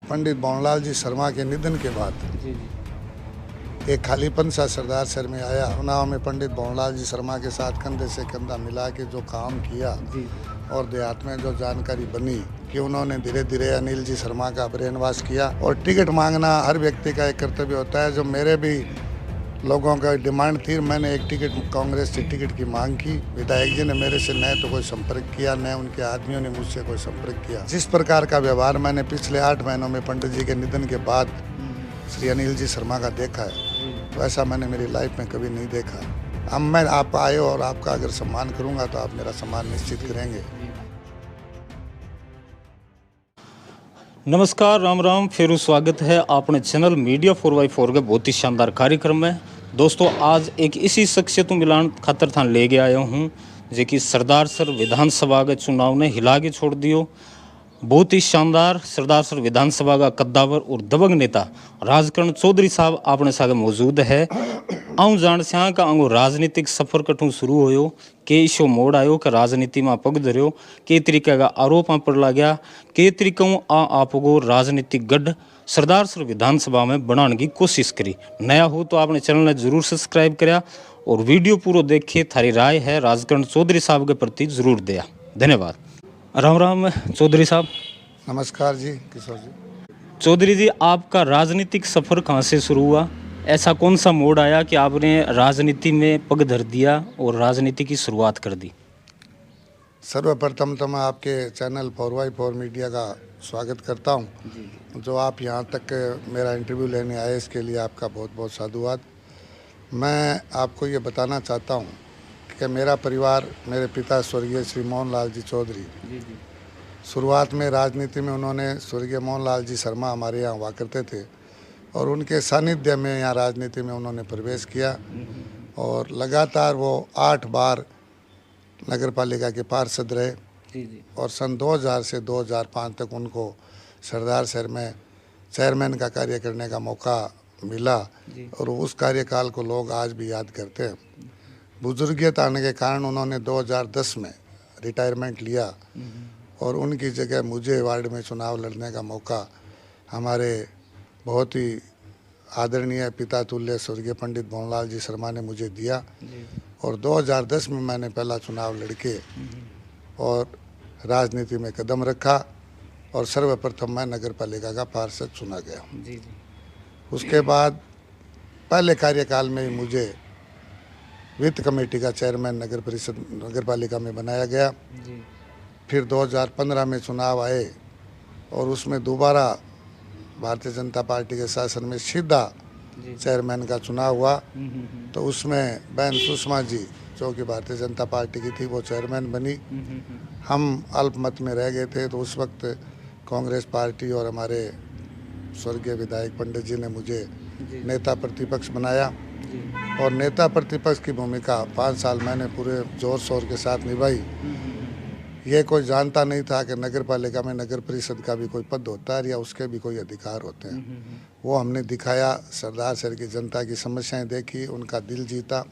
पंडित भंवरलाल जी शर्मा के निधन के बाद एक खालीपन सा सरदार सर में आया। चुनाव में पंडित भंवरलाल जी शर्मा के साथ कंधे से कंधा मिला के जो काम किया और देहात में जो जानकारी बनी कि उन्होंने धीरे धीरे अनिल जी शर्मा का ब्रेन वॉश किया। और टिकट मांगना हर व्यक्ति का एक कर्तव्य होता है। जो मेरे भी लोगों का डिमांड थी, मैंने एक टिकट कांग्रेस से टिकट की मांग की। विधायक जी ने मेरे से न तो कोई संपर्क किया, न उनके आदमियों ने मुझसे कोई संपर्क किया। जिस प्रकार का व्यवहार मैंने पिछले 8 महीनों में पंडित जी के निधन के बाद श्री अनिल जी शर्मा का देखा है, वैसा मैंने मेरी लाइफ में कभी नहीं देखा। अब मैं आप आए और आपका अगर सम्मान करूंगा तो आप मेरा सम्मान निश्चित करेंगे। नमस्कार, राम राम। फिर स्वागत है अपने चैनल मीडिया 4x4 के बहुत ही शानदार कार्यक्रम में। दोस्तों, आज एक इसी शख्सियत मिलान खातर थान ले के आया हूँ जो कि सरदार सर विधानसभा के चुनाव ने हिला के छोड़ दियो। बहुत ही शानदार सरदार सर विधानसभा का कद्दावर और दबंग नेता राजकरण चौधरी साहब अपने साथ मौजूद है। आऊँ जान से का अंगो राजनीतिक सफर कठू शुरू होयो के इशो मोड़ आयो कि राजनीति में पग धरियो के तरीके का आरोप पर ला गया के तरीकों आपको राजनीतिक गढ़ सरदार सर विधानसभा में बनाने की कोशिश करी। नया हो तो आपने चैनल ने जरूर सब्सक्राइब करा और वीडियो पूरा देखे। थारी राय है राजकरण चौधरी साहब के प्रति जरूर दिया। धन्यवाद। राम राम चौधरी साहब। नमस्कार जी किशोर जी। चौधरी जी, आपका राजनीतिक सफर कहाँ से शुरू हुआ? ऐसा कौन सा मोड़ आया कि आपने राजनीति में पग धर दिया और राजनीति की शुरुआत कर दी? सर्वप्रथम तो मैं आपके चैनल 4x4 मीडिया का स्वागत करता हूं। जो आप यहां तक मेरा इंटरव्यू लेने आए, इसके लिए आपका बहुत बहुत साधुवाद। मैं आपको ये बताना चाहता हूं कि मेरा परिवार, मेरे पिता स्वर्गीय श्री मोहन लाल जी चौधरी, शुरुआत में राजनीति में उन्होंने स्वर्गीय मोहन लाल जी शर्मा हमारे यहाँ हुआ करते थे और उनके सानिध्य में यहाँ राजनीति में उन्होंने प्रवेश किया और लगातार वो 8 बार नगर पालिका के पार्षद रहे और सन 2000 से 2005 तक उनको सरदार शहर में चेयरमैन का कार्य करने का मौका मिला और उस कार्यकाल को लोग आज भी याद करते हैं। बुजुर्गियत आने के कारण उन्होंने 2010 में रिटायरमेंट लिया और उनकी जगह मुझे वार्ड में चुनाव लड़ने का मौका हमारे बहुत ही आदरणीय पिता तुल्य स्वर्गीय पंडित भंवरलाल जी शर्मा ने मुझे दिया और 2010 में मैंने पहला चुनाव लड़के और राजनीति में कदम रखा और सर्वप्रथम मैं नगर पालिका का पार्षद चुना गया। उसके बाद पहले कार्यकाल में ही मुझे वित्त कमेटी का चेयरमैन नगर परिषद नगर पालिका में बनाया गया। फिर 2015 में चुनाव आए और उसमें दोबारा भारतीय जनता पार्टी के शासन में सीधा चेयरमैन का चुनाव हुआ। तो उसमें बहन सुषमा जी जो कि भारतीय जनता पार्टी की थी, वो चेयरमैन बनी। हम अल्पमत में रह गए थे, तो उस वक्त कांग्रेस पार्टी और हमारे स्वर्गीय विधायक पंडित जी ने मुझे नेता प्रतिपक्ष बनाया और नेता प्रतिपक्ष की भूमिका 5 साल मैंने पूरे जोर शोर के साथ निभाई। ये कोई जानता नहीं था कि नगर पालिका में नगर परिषद का भी कोई पद होता है या उसके भी कोई अधिकार होते हैं। वो हमने दिखाया। सरदार शहर की जनता की समस्याएं देखी, उनका दिल जीता।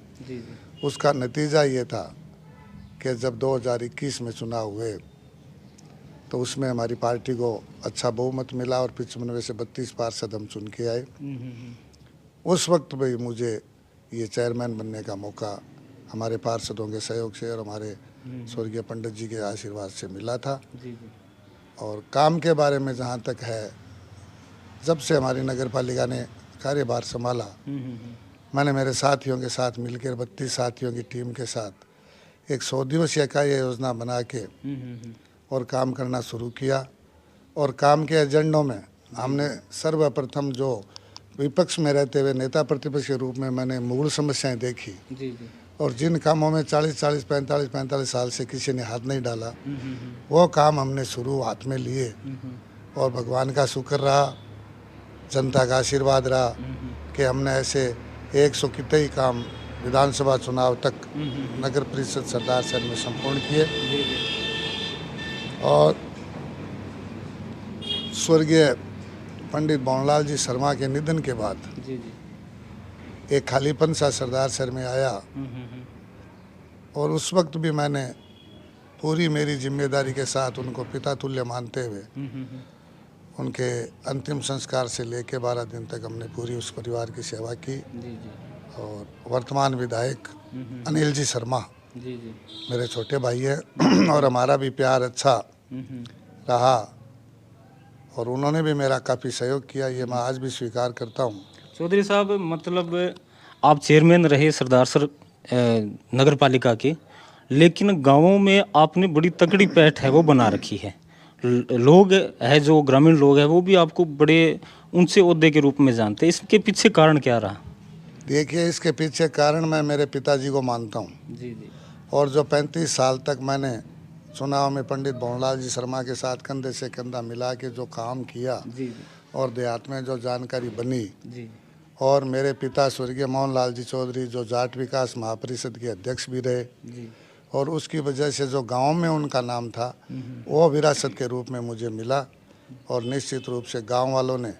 उसका नतीजा ये था कि जब 2021 में चुनाव हुए तो उसमें हमारी पार्टी को अच्छा बहुमत मिला और 95 से 32 पार्षद हम चुन के आए। उस वक्त भी मुझे ये चेयरमैन बनने का मौका हमारे पार्षदों के सहयोग से और हमारे स्वर्गीय पंडित जी के आशीर्वाद से मिला था। और काम के बारे में जहाँ तक है, जब से हमारी नगर पालिका ने कार्यभार संभाला, मैंने मेरे साथियों के साथ मिलकर 32 साथियों की टीम के साथ एक 100 दिवसीय कार्य योजना बना के और काम करना शुरू किया। और काम के एजेंडों में हमने सर्वप्रथम जो विपक्ष में रहते हुए नेता प्रतिपक्ष के रूप में मैंने मूल समस्याएं देखी और जिन कामों में 40-40, 45-45 साल से किसी ने हाथ नहीं डाला, वो काम हमने शुरू हाथ में लिए और भगवान का शुक्र रहा, जनता का आशीर्वाद रहा कि हमने ऐसे 100 कितने ही काम विधानसभा चुनाव तक नगर परिषद सरदार शहर में संपूर्ण किए। और स्वर्गीय पंडित भंवरलाल जी शर्मा के निधन के बाद एक खालीपन सा सरदार शहर में आया और उस वक्त भी मैंने पूरी मेरी जिम्मेदारी के साथ उनको पिता तुल्य मानते हुए उनके अंतिम संस्कार से लेके 12 दिन तक हमने पूरी उस परिवार की सेवा की। जी जी। और वर्तमान विधायक अनिल जी शर्मा जी जी। मेरे छोटे भाई हैं और हमारा भी प्यार अच्छा रहा और उन्होंने भी मेरा काफ़ी सहयोग किया, ये मैं आज भी स्वीकार करता हूँ। चौधरी साहब, मतलब आप चेयरमैन रहे सरदारसर नगर पालिका के, लेकिन गांवों में आपने बड़ी तगड़ी पैठ है वो बना रखी है। लोग है जो ग्रामीण लोग हैं वो भी आपको बड़े ऊंचे ओहदे के रूप में जानते हैं। इसके पीछे कारण क्या रहा? देखिए, इसके पीछे कारण मैं मेरे पिताजी को मानता हूँ। जी जी। और जो 35 साल तक मैंने चुनाव में पंडित भंवरलाल जी शर्मा के साथ कंधे से कंधा मिला के जो काम किया जी जी। और देहात में जो जानकारी बनी, जी और मेरे पिता स्वर्गीय मोहनलाल जी चौधरी जो जाट विकास महापरिषद के अध्यक्ष भी रहे, जी। और उसकी वजह से जो गांव में उनका नाम था वो विरासत के रूप में मुझे मिला। और निश्चित रूप से गांव वालों ने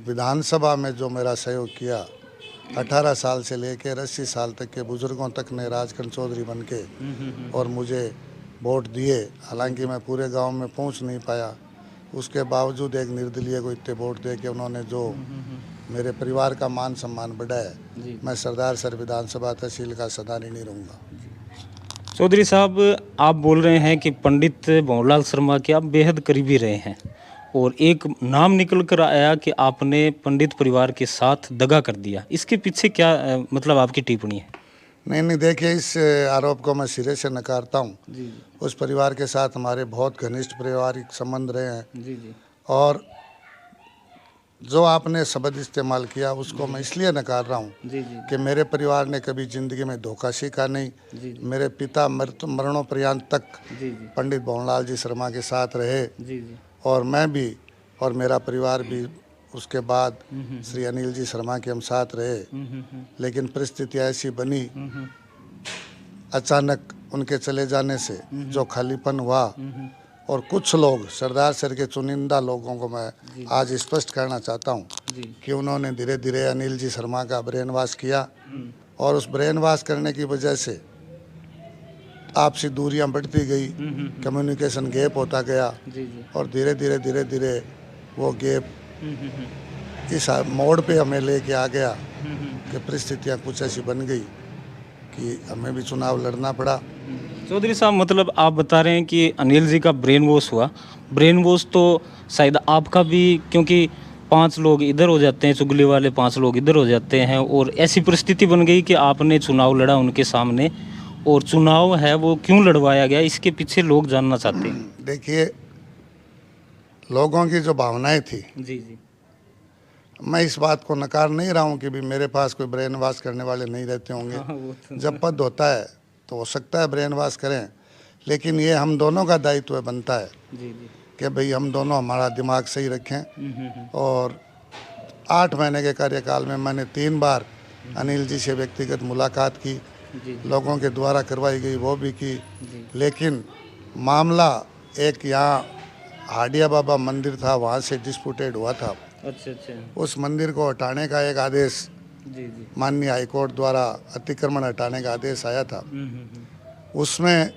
विधानसभा में जो मेरा सहयोग किया, 18 साल से लेकर 80 साल तक के बुजुर्गों तक ने राजकरण चौधरी बन के और मुझे वोट दिए। हालांकि मैं पूरे गांव में पहुंच नहीं पाया, उसके बावजूद एक निर्दलीय को इतने वोट दे के उन्होंने जो मेरे परिवार का मान सम्मान बढ़ाया, मैं सरदारसर विधानसभा तहसील का सदा ऋणी रहूँगा। चौधरी साहब, आप बोल रहे हैं कि पंडित भंवरलाल शर्मा के आप बेहद करीबी रहे हैं और एक नाम निकल कर आया कि आपने पंडित परिवार के साथ दगा कर दिया। इसके पीछे क्या मतलब आपकी टिप्पणी है? नहीं, देखिए, इस आरोप को मैं सिरे से नकारता हूँ। जी उस परिवार के साथ हमारे बहुत घनिष्ठ पारिवारिक संबंध रहे हैं। जी जी। और जो आपने शब्द इस्तेमाल किया उसको मैं इसलिए नकार रहा हूँ जी जी। कि मेरे परिवार ने कभी ज़िंदगी में धोखा सीखा नहीं। जी जी। मेरे पिता मरणोपर्यंत तक जी जी। पंडित भंवरलाल जी शर्मा के साथ रहे, जी जी। और मैं भी और मेरा परिवार भी उसके बाद श्री अनिल जी शर्मा के हम साथ रहे। लेकिन परिस्थितियाँ ऐसी बनी, अचानक उनके चले जाने से जो खालीपन हुआ, और कुछ लोग सरदारसर के चुनिंदा लोगों को मैं आज स्पष्ट करना चाहता हूँ कि उन्होंने धीरे धीरे अनिल जी शर्मा का ब्रेन वॉश किया, और उस ब्रेन वॉश करने की वजह से आपसी दूरियां बढ़ती गई, कम्युनिकेशन गैप होता गया, और धीरे धीरे वो गैप इस मोड़ पे हमें लेके आ गया कि परिस्थितियां कुछ ऐसी बन गई कि हमें भी चुनाव लड़ना पड़ा। चौधरी साहब, मतलब आप बता रहे हैं कि अनिल जी का ब्रेन वॉश हुआ। ब्रेन वॉश तो शायद आपका भी, क्योंकि 5 लोग इधर हो जाते हैं, चुगली वाले 5 लोग इधर हो जाते हैं, और ऐसी परिस्थिति बन गई कि आपने चुनाव लड़ा उनके सामने, और चुनाव है वो क्यों लड़वाया गया, इसके पीछे लोग जानना चाहते हैं। देखिए, लोगों की जो भावनाएं थी, जी जी। मैं इस बात को नकार नहीं रहा हूँ कि भी मेरे पास कोई ब्रेन वॉश करने वाले नहीं रहते होंगे। वो तो जब पद होता है तो हो सकता है ब्रेन वॉश करें, लेकिन ये हम दोनों का दायित्व बनता है जी जी। कि भाई हम दोनों हमारा दिमाग सही रखें। और 8 महीने के कार्यकाल में मैंने 3 बार अनिल जी से व्यक्तिगत मुलाकात की, लोगों के द्वारा करवाई गई वो भी की, लेकिन मामला एक यहाँ हाडिया बाबा मंदिर था, वहाँ से डिस्प्यूटेड हुआ था। अच्छा अच्छा। उस मंदिर को हटाने का एक आदेश जी जी। माननीय हाईकोर्ट द्वारा अतिक्रमण हटाने का आदेश आया था। उसमें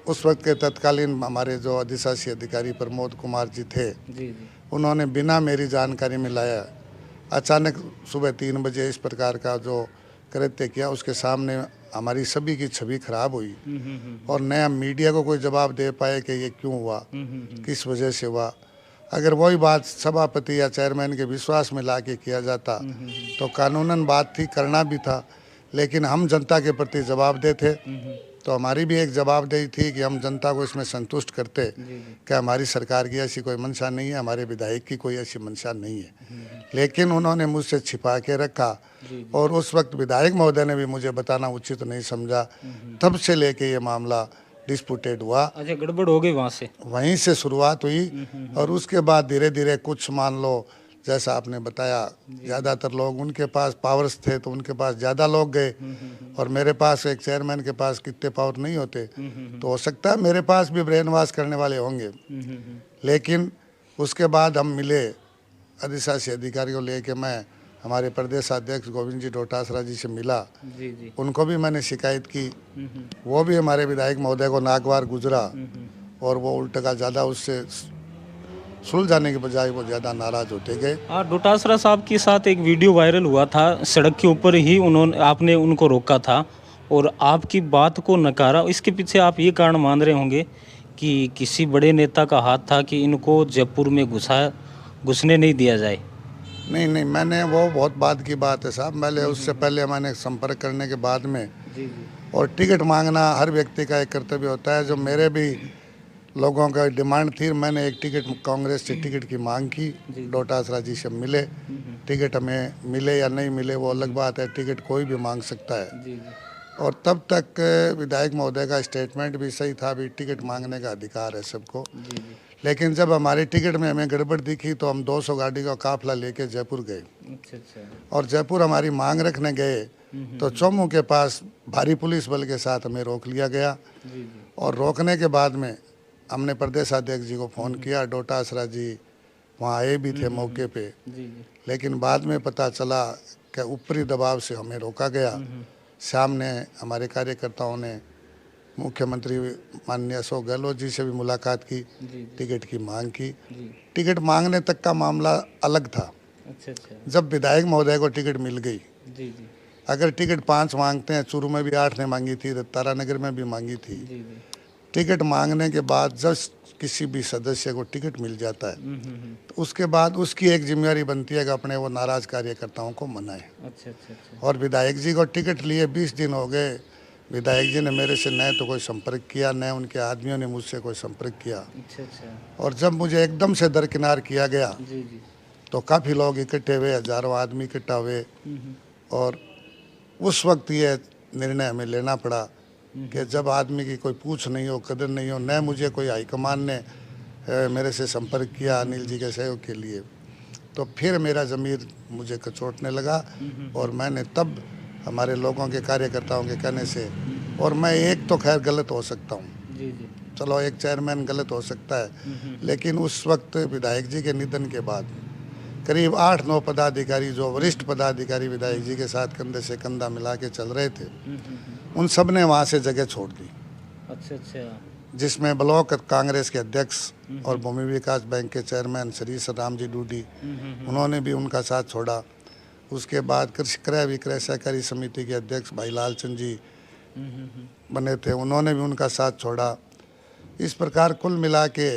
उस वक्त के तत्कालीन हमारे जो अधिशासी अधिकारी प्रमोद कुमार जी थे, जी जी। उन्होंने बिना मेरी जानकारी में लाया अचानक सुबह 3 बजे इस प्रकार का जो कृत्य किया। उसके सामने हमारी सभी की छवि खराब हुई, और नया मीडिया को कोई जवाब दे पाए कि ये क्यों हुआ, किस वजह से हुआ। अगर वही बात सभापति या चेयरमैन के विश्वास में ला के किया जाता तो कानूनन बात थी, करना भी था, लेकिन हम जनता के प्रति जवाबदेह थे, तो हमारी भी एक जवाबदेही थी कि हम जनता को इसमें संतुष्ट करते कि हमारी सरकार की ऐसी कोई मंशा नहीं है, हमारे विधायक की कोई ऐसी मंशा नहीं है। लेकिन उन्होंने मुझसे छिपा के रखा, और उस वक्त विधायक महोदय ने भी मुझे बताना उचित नहीं समझा। तब से लेके ये मामला डिस्प्यूटेड हुआ। अच्छा, गड़बड़ हो गई वहाँ से? वहीं से शुरुआत हुई, और उसके बाद धीरे धीरे कुछ मान लो जैसा आपने बताया, ज़्यादातर लोग उनके पास पावर्स थे तो उनके पास ज़्यादा लोग गए, और मेरे पास एक चेयरमैन के पास कितने पावर नहीं होते, तो हो सकता है मेरे पास भी ब्रेन वॉश करने वाले होंगे। लेकिन उसके बाद हम मिले अधिशासी अधिकारी को लेके, मैं हमारे प्रदेश अध्यक्ष गोविंद जी डोटासरा जी से मिला। जी जी। उनको भी मैंने शिकायत की, वो भी हमारे विधायक महोदय को नागवार गुजरा, और वो उल्टा का ज़्यादा उससे सुलझाने के बजाय वो ज़्यादा नाराज़ होते गए। डोटासरा साहब के साथ एक वीडियो वायरल हुआ था, सड़क के ऊपर ही आपने उनको रोका था और आपकी बात को नकारा। इसके पीछे आप ये कारण मान रहे होंगे कि किसी बड़े नेता का हाथ था कि इनको जयपुर में घुसने नहीं दिया जाए। नहीं नहीं, मैंने वो बहुत बाद की बात है साहब, पहले उससे पहले मैंने संपर्क करने के बाद में, जी और टिकट मांगना हर व्यक्ति का एक कर्तव्य होता है। जो मेरे भी लोगों का डिमांड थी, मैंने एक टिकट कांग्रेस से टिकट की मांग की, डोटासरा जी से मिले। टिकट हमें मिले या नहीं मिले वो अलग बात है, टिकट कोई भी मांग सकता है। जी और तब तक विधायक महोदय का स्टेटमेंट भी सही था, भी टिकट मांगने का अधिकार है सबको। लेकिन जब हमारे टिकट में हमें गड़बड़ दिखी तो हम 200 गाड़ी का काफिला लेके जयपुर गए। अच्छा। और जयपुर हमारी मांग रखने गए तो चौमू के पास भारी पुलिस बल के साथ हमें रोक लिया गया। और रोकने के बाद में हमने प्रदेश अध्यक्ष जी को फ़ोन किया, डोटासरा जी वहाँ आए भी थे मौके पे। लेकिन बाद में पता चला कि ऊपरी दबाव से हमें रोका गया। सामने हमारे कार्यकर्ताओं ने मुख्यमंत्री माननीय अशोक गहलोत जी से भी मुलाकात की, टिकट की मांग की। टिकट मांगने तक का मामला अलग था। अच्छा। जब विधायक महोदय को टिकट मिल गई, जी अगर टिकट 5 मांगते हैं, चूरू में भी 8 ने मांगी थी, तारानगर में भी मांगी थी। टिकट मांगने के बाद जब किसी भी सदस्य को टिकट मिल जाता है तो उसके बाद उसकी एक जिम्मेदारी बनती है कि अपने वो नाराज कार्यकर्ताओं को मनाए। अच्छा। और विधायक जी को टिकट लिए 20 दिन हो गए, विधायक जी ने मेरे से न तो कोई संपर्क किया, न उनके आदमियों ने मुझसे कोई संपर्क किया। अच्छा। और जब मुझे एकदम से दरकिनार किया गया तो काफ़ी लोग इकट्ठे हुए, हजारों आदमी इकट्ठा हुए। और उस वक्त ये निर्णय हमें लेना पड़ा कि जब आदमी की कोई पूछ नहीं हो, कदर नहीं हो, न मुझे कोई हाईकमान ने मेरे से संपर्क किया अनिल जी के सहयोग के लिए, तो फिर मेरा ज़मीर मुझे कचोटने लगा। और मैंने तब हमारे लोगों के कार्यकर्ताओं के कहने से, और मैं एक तो खैर गलत हो सकता हूँ, चलो एक चेयरमैन गलत हो सकता है, लेकिन उस वक्त विधायक जी के निधन के बाद करीब 8-9 पदाधिकारी, जो वरिष्ठ पदाधिकारी विधायक जी के साथ कंधे से कंधा मिला के चल रहे थे, उन सब ने वहाँ से जगह छोड़ दी। अच्छा। जिसमें ब्लॉक कांग्रेस के अध्यक्ष और भूमि विकास बैंक के चेयरमैन श्री सदाम जी डूडी, उन्होंने भी उनका साथ छोड़ा। उसके बाद कृषि क्रय विक्रय सहकारी समिति के अध्यक्ष भाई लालचंद जी बने थे, उन्होंने भी उनका साथ छोड़ा। इस प्रकार कुल मिला के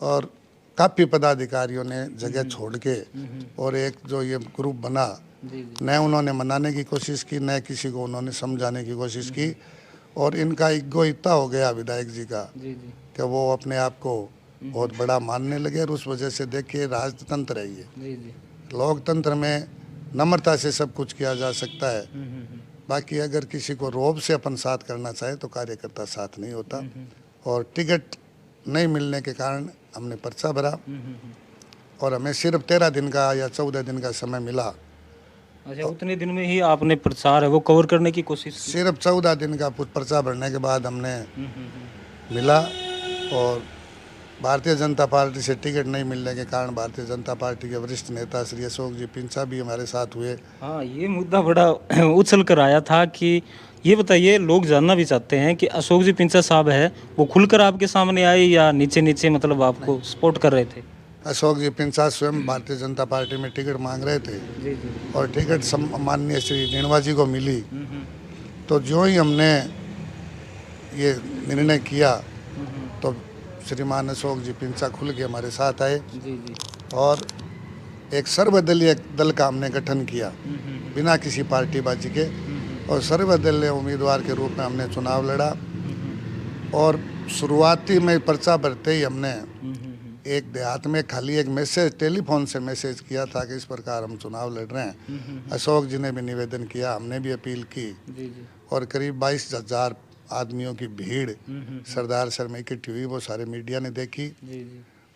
और काफ़ी पदाधिकारियों ने जगह छोड़ के, और एक जो ये ग्रुप बना, न उन्होंने मनाने की कोशिश की, न किसी को उन्होंने समझाने की कोशिश की। और इनका ईगो इतना हो गया विधायक जी का कि वो अपने आप को बहुत बड़ा मानने लगे। और उस वजह से देखिए, राजतंत्र है ये, लोकतंत्र में नम्रता से सब कुछ किया जा सकता है। बाकी अगर किसी को रोब से अपन साथ करना चाहे तो कार्यकर्ता साथ नहीं होता। और टिकट नहीं मिलने के कारण हमने पर्चा भरा और हमें सिर्फ 13 दिन का या 14 दिन का समय मिला। अच्छा, उतने दिन में ही आपने प्रचार है वो कवर करने की कोशिश की? सिर्फ 14 दिन का पर्चा भरने के बाद हमने मिला। और भारतीय जनता पार्टी से टिकट नहीं मिलने के कारण भारतीय जनता पार्टी के वरिष्ठ नेता श्री अशोक जी पिंचा भी हमारे साथ हुए। हाँ, ये मुद्दा बड़ा उछल कर आया था कि ये बताइए, लोग जानना भी चाहते हैं कि अशोक जी पिंचा साहब है वो खुलकर आपके सामने आए या नीचे नीचे मतलब आपको सपोर्ट कर रहे थे? अशोक जी पिंचा स्वयं भारतीय जनता पार्टी में टिकट मांग रहे थे। और टिकट माननीय श्री नीणवा जी को मिली। तो जो ही हमने ये निर्णय किया तो श्रीमान अशोक जी पिंचा खुल के हमारे साथ आए। और एक सर्वदलीय दल का हमने गठन किया बिना किसी पार्टीबाजी के, और सर्वदलीय उम्मीदवार के रूप में हमने चुनाव लड़ा। और शुरुआती में पर्चा भरते ही हमने एक देहात में खाली एक मैसेज, टेलीफोन से मैसेज किया था कि इस प्रकार हम चुनाव लड़ रहे हैं। अशोक जी ने भी निवेदन किया, हमने भी अपील की। और करीब 22,000 आदमियों की भीड़ सरदार सर में इकट्ठी हुई, वो सारे मीडिया ने देखी।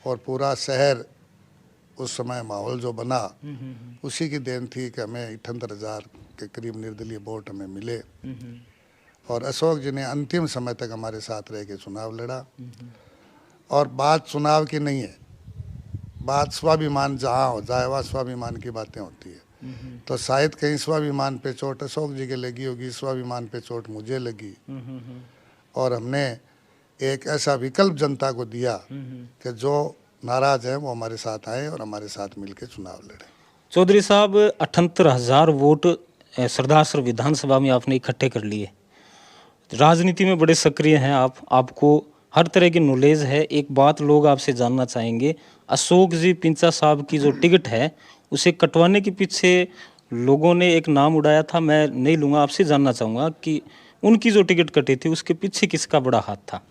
और पूरा शहर उस समय माहौल जो बना उसी की देन थी कि हमें 78,000 के करीब निर्दलीय वोट हमें मिले। और अशोक जी ने अंतिम समय तक हमारे साथ रह के चुनाव लड़ा। और बात चुनाव की नहीं है, बात स्वाभिमान जहाँ हो जाए वहाँ स्वाभिमान की बातें होती है। तो शायद कहीं स्वाभिमान पे चोट अशोक जी के लगी होगी, स्वाभिमान पे चोट मुझे लगी। और हमने एक ऐसा विकल्प जनता को दिया कि जो नाराज हैं वो हमारे साथ आए और हमारे साथ मिलकर चुनाव लड़े। चौधरी साहब 78,000 वोट सरदार सर विधानसभा में आपने इकट्ठे कर लिए। राजनीति में बड़े सक्रिय हैं आप, आपको हर तरह की नॉलेज है। एक बात लोग आपसे जानना चाहेंगे, अशोक जी पिंचा साहब की जो टिकट है उसे कटवाने के पीछे लोगों ने एक नाम उड़ाया था, मैं नहीं लूँगा। आपसे जानना चाहूँगा कि उनकी जो टिकट कटी थी उसके पीछे किसका बड़ा हाथ था?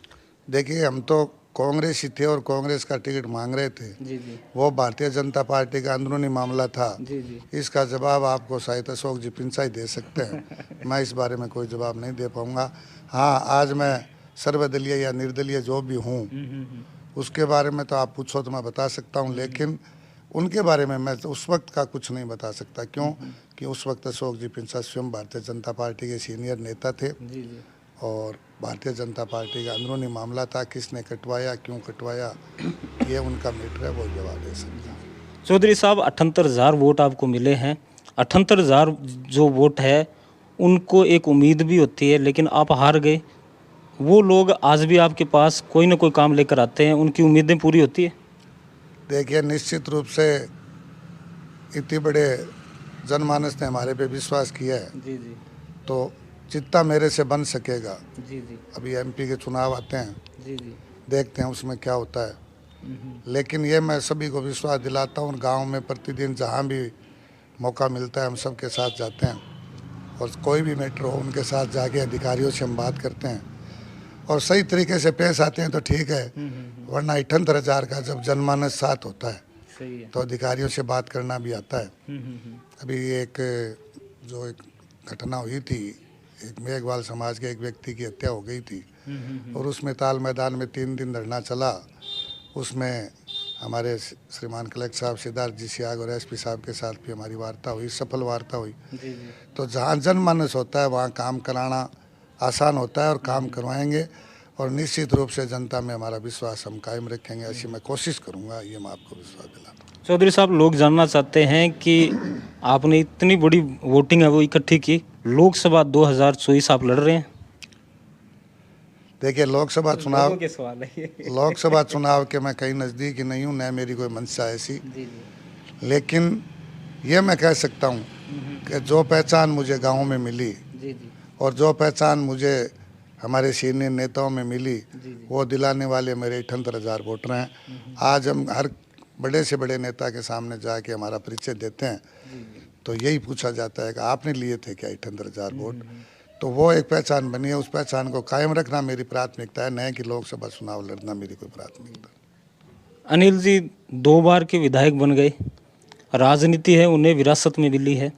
देखिए, हम तो कांग्रेस ही थे और कांग्रेस का टिकट मांग रहे थे। वो भारतीय जनता पार्टी का अंदरूनी मामला था। इसका जवाब आपको शायद अशोक जी पिंचा ही दे सकते हैं। मैं इस बारे में कोई जवाब नहीं दे पाऊँगा। हाँ, आज मैं सर्वदलीय या निर्दलीय जो भी हूँ उसके बारे में तो आप पूछो तो मैं बता सकता हूँ, लेकिन उनके बारे में मैं तो उस वक्त का कुछ नहीं बता सकता। क्यों कि उस वक्त अशोक जी पिंचा स्वयं भारतीय जनता पार्टी के सीनियर नेता थे और भारतीय जनता पार्टी का अंदरूनी मामला था। किसने कटवाया, क्यों कटवाया, ये उनका मैटर है, वो जवाब दे सकता है। चौधरी साहब 78,000 वोट आपको मिले हैं। 78,000 जो वोट है उनको एक उम्मीद भी होती है, लेकिन आप हार गए। वो लोग आज भी आपके पास कोई ना कोई काम लेकर आते हैं, उनकी उम्मीदें पूरी होती है? देखिए, निश्चित रूप से इतने बड़े जनमानस ने हमारे पे विश्वास किया है तो जितना मेरे से बन सकेगा। अभी एमपी के चुनाव आते हैं, देखते हैं उसमें क्या होता है। लेकिन ये मैं सभी को विश्वास दिलाता हूँ। गांव में प्रतिदिन जहाँ भी मौका मिलता है हम सबके साथ जाते हैं और कोई भी मैटर हो उनके साथ जाके अधिकारियों से हम बात करते हैं और सही तरीके से पेश आते हैं तो ठीक है, वरना 78,000 का जब जनमानस साथ होता है तो अधिकारियों से बात करना भी आता है। अभी एक घटना हुई थी, एक मेघवाल समाज के एक व्यक्ति की हत्या हो गई थी और उसमें ताल मैदान में 3 दिन धरना चला। उसमें हमारे श्रीमान कलेक्टर साहब सिद्धार्थ जी सियाग और एसपी साहब के साथ भी हमारी वार्ता हुई, सफल वार्ता हुई। तो जहाँ जनमानस होता है वहाँ काम कराना आसान होता है और काम करवाएंगे और निश्चित रूप से जनता में हमारा विश्वास हम कायम रखेंगे। ऐसी मैं कोशिश करूँगा, ये मैं आपको विश्वास दिलाता हूँ। चौधरी साहब, लोग जानना चाहते हैं कि आपने इतनी बड़ी वोटिंग है वो इकट्ठी की, लोकसभा 2024 आप लड़ रहे हैं। देखिए, लोकसभा चुनाव के मैं कहीं नज़दीक ही नहीं हूँ, न मेरी कोई मंशा ऐसी। लेकिन ये मैं कह सकता हूँ कि जो पहचान मुझे गाँव में मिली और जो पहचान मुझे हमारे सीनियर नेताओं में मिली वो दिलाने वाले मेरे 78,000 वोटर हैं। आज हम हर बड़े से बड़े नेता के सामने जाके हमारा परिचय देते हैं तो यही पूछा जाता है कि आपने लिए थे क्या 78,000 वोट। तो वो एक पहचान बनी है, उस पहचान को कायम रखना मेरी प्राथमिकता है, न कि लोकसभा चुनाव लड़ना मेरी कोई प्राथमिकता। अनिल जी 2 बार के विधायक बन गए, राजनीति है उन्हें विरासत में मिली है।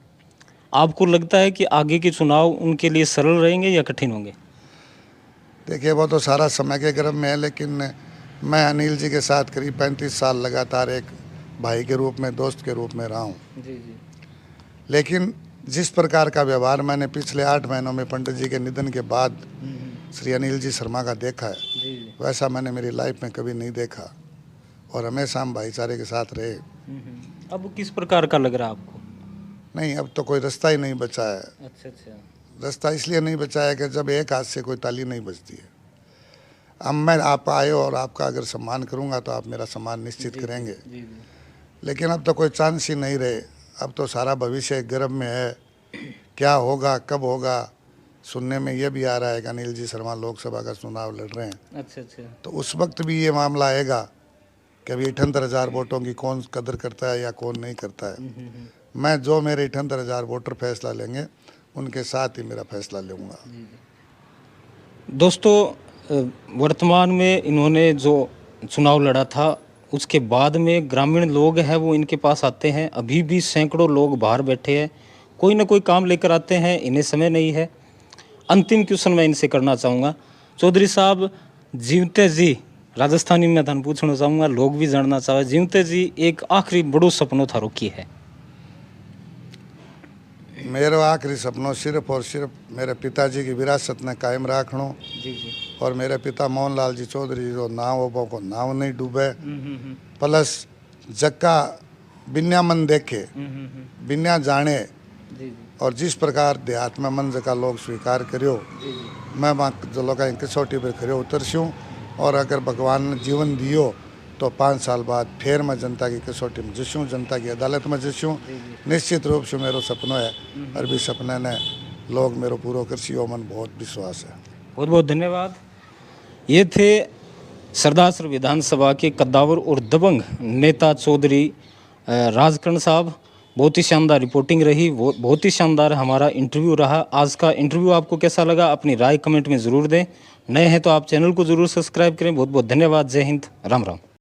आपको लगता है कि आगे के चुनाव उनके लिए सरल रहेंगे या कठिन होंगे? देखिए, वो तो सारा समय के गर्भ में है, लेकिन मैं अनिल जी के साथ करीब 35 साल लगातार एक भाई के रूप में, दोस्त के रूप में रहा हूँ। लेकिन जिस प्रकार का व्यवहार मैंने पिछले 8 महीनों में पंडित जी के निधन के बाद श्री अनिल जी शर्मा का देखा है, वैसा मैंने मेरी लाइफ में कभी नहीं देखा और हमेशा हम भाईचारे के साथ रहे। अब किस प्रकार का लग रहा है आपको? नहीं, अब तो कोई रास्ता ही नहीं बचा है। अच्छा। रास्ता इसलिए नहीं बचा है कि जब एक हाथ से कोई ताली नहीं बजती है। अब मैं आप आए और आपका अगर सम्मान करूंगा तो आप मेरा सम्मान निश्चित करेंगे। लेकिन अब तो कोई चांस ही नहीं रहे। अब तो सारा भविष्य गर्भ में है, क्या होगा, कब होगा। सुनने में ये भी आ रहा है कि अनिल जी शर्मा लोकसभा का चुनाव लड़ रहे हैं। अच्छा। तो उस वक्त भी ये मामला आएगा कि अभी 78,000 वोटों की कौन कदर करता है या कौन नहीं करता है। मैं जो मेरे 78,000 वोटर फैसला लेंगे उनके साथ ही मेरा फैसला लूँगा। दोस्तों, वर्तमान में इन्होंने जो चुनाव लड़ा था उसके बाद में ग्रामीण लोग हैं वो इनके पास आते हैं। अभी भी सैकड़ों लोग बाहर बैठे हैं, कोई ना कोई काम लेकर आते हैं, इन्हें समय नहीं है। अंतिम क्वेश्चन मैं इनसे करना चाहूँगा, चौधरी साहब, जीवते जी राजस्थानी में थाने पूछना चाहूँगा, लोग भी जानना चाहे, जीवते जी एक आखिरी बड़ो सपनों थारो की है? मेरा आखिरी सपनों सिर्फ और सिर्फ मेरे पिताजी की विरासत ने कायम रखना और मेरे पिता मोहनलाल जी चौधरी जो नाव को नाव नहीं डूबे, प्लस जक्का बिन्या मन देखे बिन्या जाने और जिस प्रकार देहात में मन जका लोग स्वीकार करियो, मैं वहाँ जो लोग कसौटी पर करियो उतरस्यूँ और अगर भगवान ने जीवन दियो तो 5 साल बाद फिर मैं जनता की कसौटी में जिसूँ, जनता की अदालत में जिसूँ। निश्चित रूप से मेरो सपना है और भी सपने ने लोग मेरो पूरा करसी हो, मन बहुत विश्वास है। बहुत बहुत धन्यवाद। ये थे सरदारसर विधानसभा के कद्दावर और दबंग नेता चौधरी राजकर्ण साहब। बहुत ही शानदार रिपोर्टिंग रही, वो बहुत ही शानदार हमारा इंटरव्यू रहा। आज का इंटरव्यू आपको कैसा लगा अपनी राय कमेंट में ज़रूर दें। नए हैं तो आप चैनल को ज़रूर सब्सक्राइब करें। बहुत बहुत धन्यवाद। जय हिंद, राम राम।